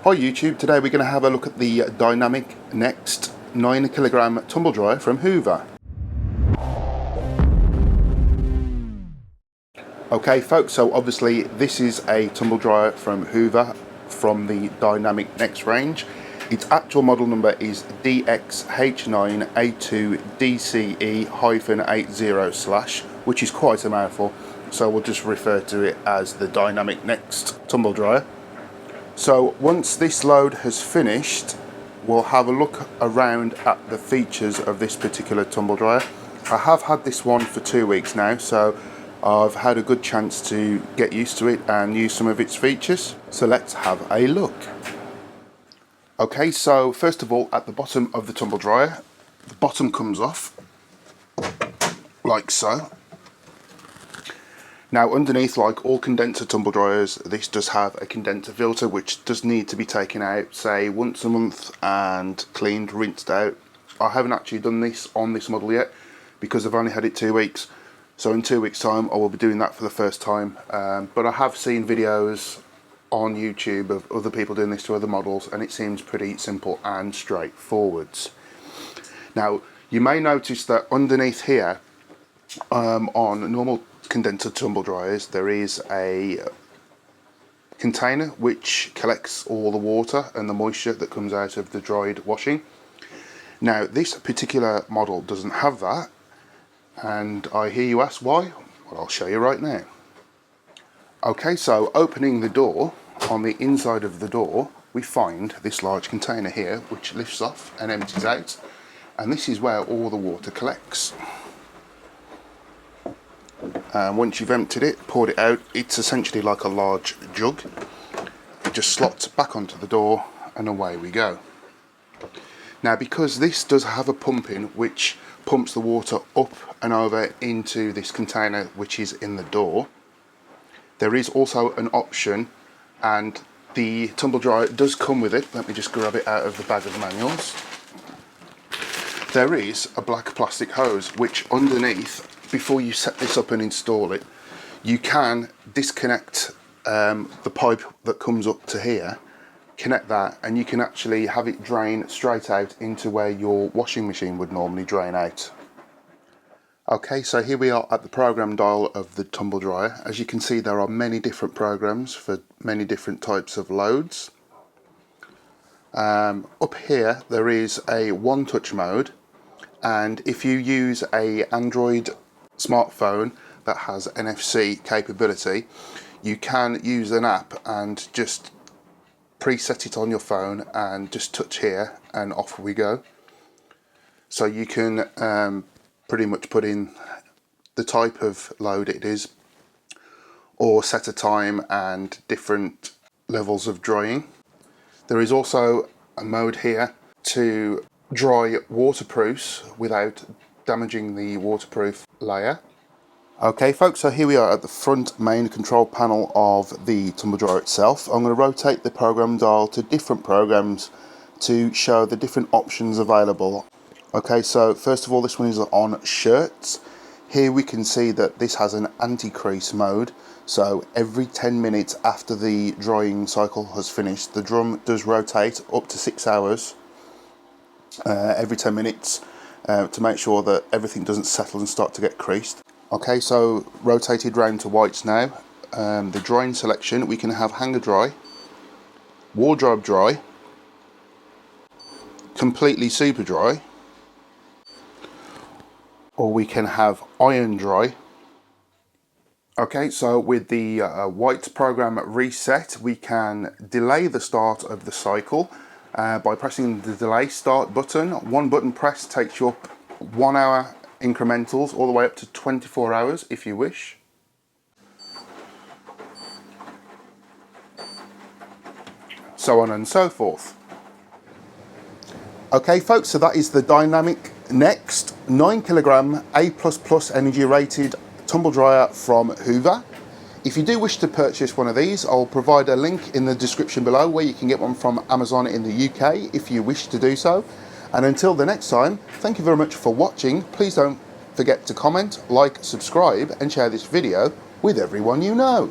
Hi YouTube, today we're going to have a look at the Dynamic Next 9kg tumble dryer from Hoover. Okay folks, so obviously this is a tumble dryer from Hoover from the Dynamic Next range. Its actual model number is DXH9A2DCE-80 /, which is quite a mouthful, so we'll just refer to it as the Dynamic Next tumble dryer. So once this load has finished, we'll have a look around at the features of this particular tumble dryer. I have had this one for 2 weeks now, so I've had a good chance to get used to it and use some of its features. So let's have a look. Okay, so first of all, at the bottom of the tumble dryer, the bottom comes off like so. Now underneath, like all condenser tumble dryers, this does have a condenser filter which does need to be taken out, say once a month, and cleaned, rinsed out. I haven't actually done this on this model yet because I've only had it 2 weeks, so in 2 weeks time I will be doing that for the first time. But I have seen videos on YouTube of other people doing this to other models, and it seems pretty simple and straightforward. Now you may notice that underneath here, on normal condenser tumble dryers, there is a container which collects all the water and the moisture that comes out of the dried washing. Now this particular model doesn't have that, and I hear you ask why. Well, I'll show you right now. Okay, so opening the door, on the inside of the door we find this large container here which lifts off and empties out, and this is where all the water collects. And once you've emptied it, poured it out, it's essentially like a large jug. It just slots back onto the door and away we go. Now because this does have a pump in which pumps the water up and over into this container which is in the door, there is also an option, and the tumble dryer does come with it. Let me just grab it out of the bag of manuals. There is a black plastic hose which underneath, before you set this up and install it, you can disconnect the pipe that comes up to here, connect that, and you can actually have it drain straight out into where your washing machine would normally drain out. Okay, so here we are at the program dial of the tumble dryer. As you can see, there are many different programs for many different types of loads. Up here there is a Onetouch Mode, and if you use a Android smartphone that has NFC capability, you can use an app and just preset it on your phone and just touch here and off we go. So you can pretty much put in the type of load it is, or set a time and different levels of drying. There is also a mode here to dry waterproofs without damaging the waterproof layer. Okay folks, so here we are at the front main control panel of the tumble dryer itself. I'm going to rotate the program dial to different programs to show the different options available. Okay, so first of all, this one is on shirts. Here we can see that this has an anti-crease mode, so every 10 minutes after the drying cycle has finished, the drum does rotate up to 6 hours every 10 minutes to make sure that everything doesn't settle and start to get creased. Okay, so rotated round to whites now. The drying selection, we can have hanger dry, wardrobe dry, completely super dry, or we can have iron dry. Okay, so with the white program reset, we can delay the start of the cycle by pressing the delay start button. One button press takes you up 1 hour incrementals all the way up to 24 hours if you wish. So on and so forth. Okay folks, so that is the Dynamic Next 9kg A++ energy rated tumble dryer from Hoover. If you do wish to purchase one of these, I'll provide a link in the description below where you can get one from Amazon in the UK if you wish to do so. And until the next time, thank you very much for watching. Please don't forget to comment, like, subscribe and share this video with everyone you know.